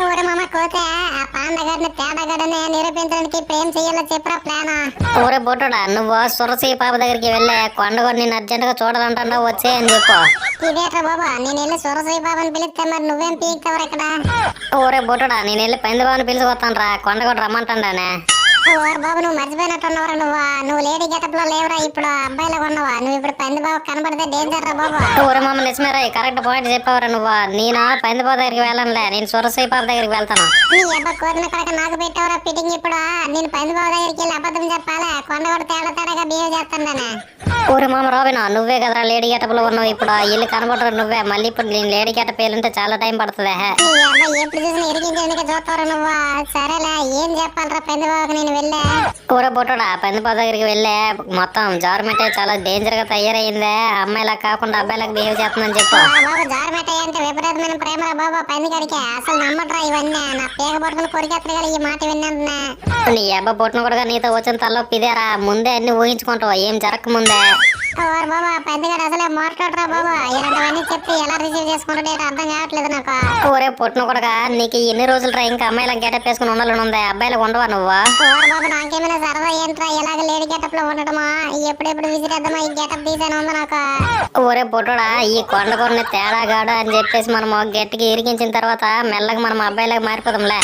ఊరే మామ కోత ఆ పాండగాడిని తేడాగాడని నిరూపించడానికి ప్రేమ చెయ్యాలో చెప్పరా ప్లాన్. ఊరే బొట్టుడా నువ్వు సురసి పాప దగ్గరికి వెళ్ళే కొండగొని నేను అర్జెంట్ గా చూడాలంటున్నావు వచ్చే అని చెప్పు. ఇదేట్రా బాబా నేను వెళ్ళి సురసయ్య బాబాని పిలిస్తే మరి నువ్వేం పీక్తావరా ఇక్కడ. ఊరే బొట్టుడా నేను వెళ్ళి పందిబాబుని పిలుచుకొస్తాను రా కొండగొడు రమ్మంటానే. ఓరు బాబు నువ్వు మర్చిపోయినట్టున్నావురా నువ్వు లేడీ గెటప్ లో లేవురా ఇప్పుడు అబ్బాయిలో ఉన్నావా నువ్వు ఇప్పుడు పందిబాబు కనబడితే డేంజర్ రా బాబు. ఊరే మమ్మ నిజమేరా కరెక్ట్ పాయింట్ చెప్పావురా నువ్వు. నేను పందిబాబు దగ్గరికి వెళ్ళనులే నేను సురసి పాప దగ్గరికి వెళ్తాను. నీ అబ్బా కోరిన కడక నాకు పెట్టావురా ఫిట్టింగ్ ఇప్పుడు నేను పందిబాబు దగ్గరికి వెళ్ళి అబద్ధం చెప్పాలా కొండగొడు తేడాగా బిహేవ్ చేస్తానే. ఊరే మామ రావినా నువ్వే కదరా లేడీ గెటప్ లో ఉన్నావు ఇప్పుడు ఇల్లు కనబడరు నువ్వే మళ్ళీ ఇప్పుడు నేను లేడీ గెటప్ వెళ్ళుంటే చాలా టైం పడుతుంది. నీ అబ్బాయి ఎప్పుడు చూసినా ఇరికించేందుకే చూస్తావురా నువ్వు. సరేలే ఏం చెప్పాలరా పందిబాబుకి నేను వెళ్ళే. కూర బొట్టుడా పందిబాబు దగ్గరికి వెళ్ళే మొత్తం జారుమంటే చాలా డేంజర్ గా తయారైందే అమ్మాయిలా కాకుండా అబ్బాయిలకు బిహేవ్ చేస్తుందని చెప్పు. బాబు జారమెట్టాయి అంటే విపరీతమైన ప్రేమరా బాబా పందిగాడికి అసలు నమ్మట్రా ఇవన్నీ నా పేగ పట్టుకుని కొరికేస్తారు కదా ఈ మాట విన్నా. నీ అబ్బా పొట్టును కూడా నీతో వచ్చిన తలలోపు ఇదేరా ముందే అన్ని ఊహించుకుంటావు ఏం జరగక ముందే. ఓరు బాబా పెద్దగాడు అసలే మాట్లాడరా బాబా ఇలాంటివన్నీ చెప్పి ఎలా రిసీవ్ చేసుకుంటే అర్థం కావట్లేదు నాకు. ఊరే పొట్టును కూడా నీకు ఎన్ని రోజులు రా ఇంకా అమ్మాయిలకు గెటప్ వేసుకుని ఉండాలని ఉంది అబ్బాయిలకు ఉండవా నువ్వు. ఓరు బాబా నాకేమైనా సరదా ఏంట్రా ఎలాగ లేడీ గెటప్ లో ఉండటమా ఎప్పుడెప్పుడు విజిట్ చేద్దామా ఈ గెటప్ తీసాను ఉంది నాకు. ఊరే పొట్టుడా ఈ కొండకొరని తేడాగాడు అని చెప్పేసి మనం గట్టికి ఇరికించిన తర్వాత మెల్లగా మనం అబ్బాయిలకు మారిపోదాంలే.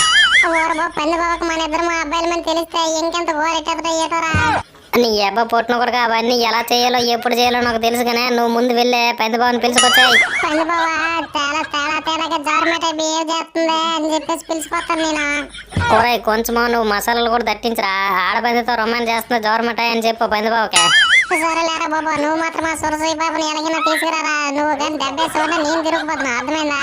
ఓరు బాబు పంది బాబాకు మన ఇద్దరు మా అబ్బాయిల మీద తెలిస్తే ఇంకెంత ఓరెట్టేదో ఏటోరా. నీ అబ్బా పొట్టును కూడా అవన్నీ ఎలా చేయాలో ఎప్పుడు చేయాలో నాకు తెలుసు కానీ నువ్వు ముందు వెళ్ళే పందిబాబుని పిలుచుకొచ్చాయి. పంది బాబా తేడాగా జారమెట్ట బిహేవ్ చేస్తుంది అని చెప్పేసి పిలుచుకొస్తాను నేను. కూర కొంచెము నువ్వు మసాలాలు కూడా దట్టించరా ఆడపందితో రొమాన్ చేస్తున్నా జోరమటాయి అని చెప్పు పందిబాబుకే. సరేలేరా బాబా నువ్వు మాత్రం ఆ సురసయ్య బాబుని ఎలాగైనా తీసుకురారా నువ్వు కానీ దెబ్బేసి ఉంటే నేను తిరిగిపోతున్నా అర్థమైందా.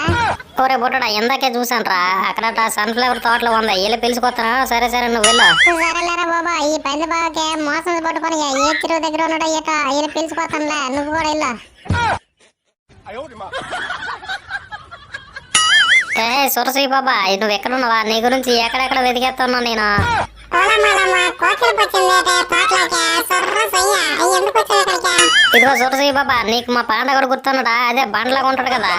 కూర బుట్టడా ఇందాకే చూసాను రా అక్కడ సన్ఫ్లవర్ తోటలో ఉందా వెళ్ళి పిలుచుకొస్తాను. సరే సరే నువ్వు వెళ్ళు. సరేలేరా బాబా ఈ పంది బాబాకి మోసం పట్టుకొని ఏ చెరువు దగ్గర ఉన్నాడో ఏటో వెళ్ళి పిలుచుకోతానులే నువ్వు కూడా వెళ్ళు. ఏ సురసయ్య బాబా నువ్వు ఎక్కడున్నావా నీ గురించి ఎక్కడెక్కడ వెతికేస్తున్నా నేను. ఇదిగో సురసయ్య బాబా నీకు మా పాండగడు గుర్తున్నాడా అదే బండ్లాగా ఉంటాడు కదా.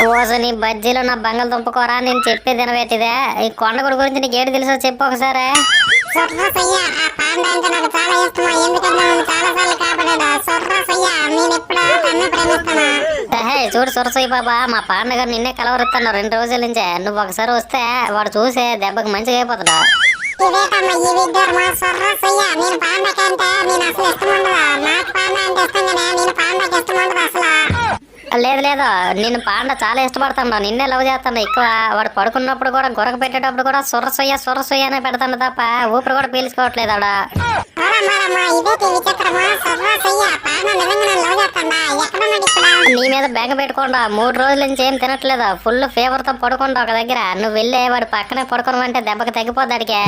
ఓస నీ బజ్జీలో నా బంగాళ దుంపకోరా నేను చెప్పేది వినవేటిదే ఈ కొండగుడి గురించి నీకు ఏడు తెలుసో చెప్పు ఒకసారి. చూడు సురసయ్య బాబా మా పాండగారు నిన్నే కలవరుస్తాను 2 రోజుల నుంచే నువ్వు ఒకసారి వస్తే వాడు చూసే దెబ్బకి మంచిగా అయిపోతాడు. లేదు లేదు నేను పాండ చాలా ఇష్టపడతాను నిన్నే లవ్ చేస్తాను ఎక్కువ. వాడు పడుకున్నప్పుడు కూడా గొరక పెట్టేటప్పుడు కూడా సురసయ్య అనే పెడతాను తప్ప ఊపిరి కూడా పీల్చుకోవట్లేదు ఆడ. నీ మీద బెంగ పెట్టుకోండా 3 రోజుల నుంచి ఏం తినట్లేదు ఫుల్ ఫీవర్ తో పడుకుంటా ఒక దగ్గర నువ్వు వెళ్ళే వాడు పక్కనే పడుకోమంటే దెబ్బకి తగ్గిపోద్ది అడిగే.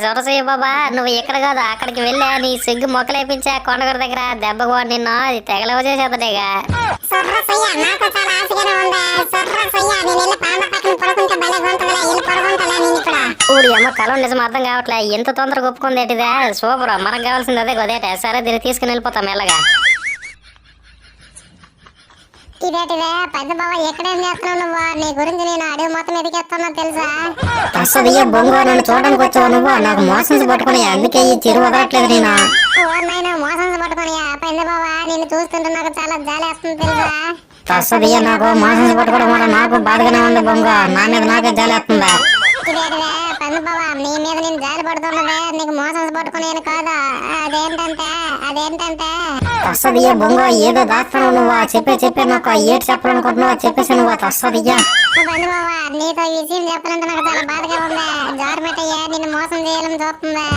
సురసయ్య బాబా నువ్వు ఇక్కడ కాదు అక్కడికి వెళ్ళా నీ సిగ్గు మొక్కలేపించా కొండగడి దగ్గర దెబ్బకు నిన్ను అది తెగలవ చేసేదనేగా. ఊడి అమ్మ కలం నిజం అర్థం కావట్లే ఎంత తొందరగా ఒప్పుకుంది ఏంటిదే సూపర్ మనకు కావాల్సింది అదే గదేట. సరే దీన్ని తీసుకుని వెళ్ళిపోతాం మెల్లగా. ఇదేటిదే పెద్ద బాబా ఎక్కడేం చేస్తున్నావు నువ్వు నీ గురించి నేను అడవి మొత్తం ఎదిగేస్తున్నా తెలుసా. అసలు బొంగు నన్ను చూడడానికి వచ్చావు నువ్వు నాకు మోసం పట్టుకుని అందుకే ఈ చిరు వదలట్లేదు నేను. ఓర్నైనా మోసం పట్టుకుని పెద్ద బాబా నిన్ను చూస్తుంటే నాకు చాలా జాలి వస్తుంది తెలుసా. తస్సది నాకు మోసం పట్టుకోవడం వల్ల నాకు బాధగానే ఉంది బొంగు నా మీద నాకే జాలి వస్తుందా. ఇదేటిదే పెద్ద బాబా నీ మీద నేను జాలి పడుతున్నదే నీకు మోసం పట్టుకునేది కాదు. అదేంటంటే తస్సది బొంగు ఏదో దాస్తాను నువ్వు చెప్పే నాకు ఏడు చెప్పాలనుకుంటున్నావు చెప్పేసి నువ్వు తస్సదియ్యా. పెద్ద బాబా నీతో ఈ విషయం చెప్పాలంటే నాకు చాలా బాధగా ఉంది. జారుమెట్టయ్యా నిన్ను మోసం చేయాలని చూస్తుంది.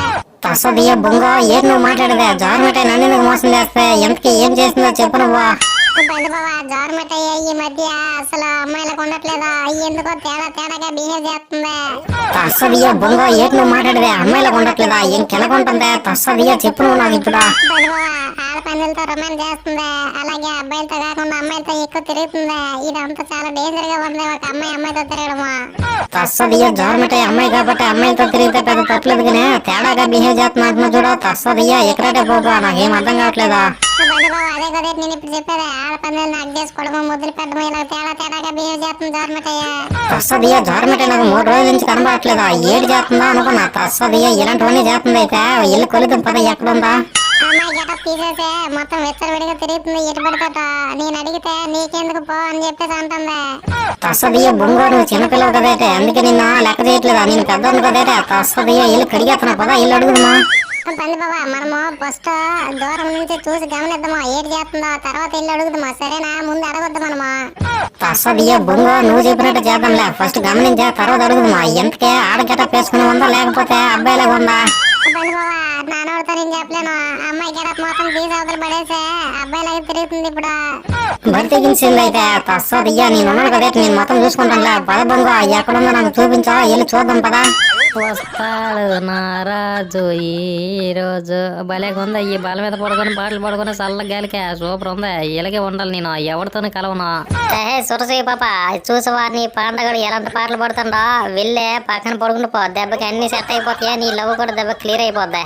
తస్సది బొంగు ఏడు నువ్వు మాట్లాడదే జారుమెట్టాయి నన్ను ఎందుకు మోసం చేస్తే ఎంతకి ఏం చేసిందో చెప్పు నువ్వు. పెద్ద బాబా జారుమెట్టయ్యా ఈ మధ్య అసలు అమ్మాయిలకు ఉండట్లేదా ఎందుకో తేడాగా బిహేవ్ చేస్తుంది. తస్సదియ్య బొంగు ఏడు నువ్వు మాట్లాడదే అమ్మాయిలకు ఉండట్లేదా ఇంకెలాగుంటుందే తస్సదియ్య చెప్పు నువ్వు నాకు ఇప్పుడు. పెద్ద బాబా పందులతో రొమాన్స్ చేస్తుందా, అలాగే అబ్బాయిలతో కాకుండా అమ్మాయిలతో ఎక్కువ తిరుగుతుందా. ఇదంతా చాలా డేంజర్ గా ఉంది ఒక అమ్మాయితో తిరగడము. తస్సదియ్య జోరమిటే అమ్మాయి కాబట్టి అమ్మాయిలతో తిరిగితే పెద్ద తప్పలేదు కానీ తేడాగా బిహేవ్ చేస్తున్నా చూడ. తస్సదియ్య ఎక్కడైతే పోగా నాకేం అర్థం కావట్లేదా. బంధుబాబు అదే కదా నేను ఇప్పుడు చెప్పేది. ఆడపందులు నాకు చేసుకోవడము, ముద్దులు పెట్టడము, ఇలా తేడాగా బిహేవ్ చేస్తుంది జోరమిటయ్య. తస్సదియ్య జోరమిటే నాకు 3 రోజుల నుంచి కనబడట్లేదా. ఏడు చేస్తుందా అనుకున్నా. తస్సదియ్య ఇలాంటివన్నీ చేస్తుంది. అయితే ఇల్లు కొలిద్దాం పద, ఎక్కడుందా. అమ్మాయి గెటప్ తీసేసే మొత్తం విచ్చలవిడిగా తిరుగుతుంది ఇటు పడిపోత. నేను అడిగితే నీకెందుకు పో అని చెప్పేసి అంటుంది. తస్సదియ్య బొంగో నువ్వు చిన్నపిల్లవు కదైతే అందుకే నిన్న లెక్క చేయట్లేదా. నేను పెద్దోను కదైతే. తస్సదియ్య ఇల్లు కడిగేస్తున్నా పదా, ఇల్లు అడుగుదమ్మా. పందిబాబా మనము ఫస్ట్ దూరం నుంచి చూసి గమనిద్దాము ఏడు చేస్తుందో, తర్వాత ఇల్లు అడుగుదామా. సరేనా, ముందు అడగొద్దు మనము. తస్సదియ్య బొంగో నువ్వు చెప్పినట్టు చేద్దాంలే. ఫస్ట్ గమనించా తర్వాత అడుగుదమ్మా. ఎంతకే ఆడగెటప్ వేసుకుని ఉందా లేకపోతే అబ్బాయిలాగా ఉందా. పందిబాబా నానోడితో నేను చెప్పలేను. అమ్మాయి గెటప్ మొత్తం తీసి అవతల పడేసే అబ్బాయిలాగా తిరుగుతుంది ఇప్పుడు. బరి తెగించింది అయితే. తస్సదియ్య నేను ఉన్నాడు కదైతే నేను మొత్తం చూసుకుంటానులే. పద బొంగో ఎక్కడుందో నాకు చూపించా, వెళ్ళి చూద్దాం పదా. వస్తాడు నారాజు ఈ రోజు. భలేగా ఉందా ఈ బాల మీద పడుకొని పాటలు పడుకొని చల్ల గాలికే సూపర్ ఉందా. ఇలాగే ఉండాలి, నేను ఎవరితోనే కలవను. సురసయ్య పాప చూసవా నీ పండగడు ఎలాంటి పాటలు పడుతుండో. వెళ్ళే పక్కన పడుకుని పో, దెబ్బకి అన్ని సెట్ అయిపోతాయా. నీ లవ్ కూడా దెబ్బ క్లియర్ అయిపోద్ది.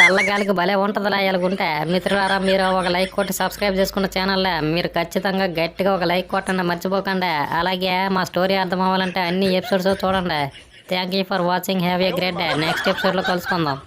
చల్లగాలికి భలే ఉంటుందిలా ఇలాగుంటే. మిత్రులారా మీరు ఒక లైక్ కొట్టి సబ్స్క్రైబ్ చేసుకున్న ఛానల్లో మీరు ఖచ్చితంగా గట్టిగా ఒక లైక్ కొట్టండి, మర్చిపోకండి. అలాగే మా స్టోరీ అర్థం అవ్వాలంటే అన్ని ఎపిసోడ్స్ చూడండి. Thank you for watching. Have a great day. Next ఎపిసోడ్లో కలుసుకుందాం.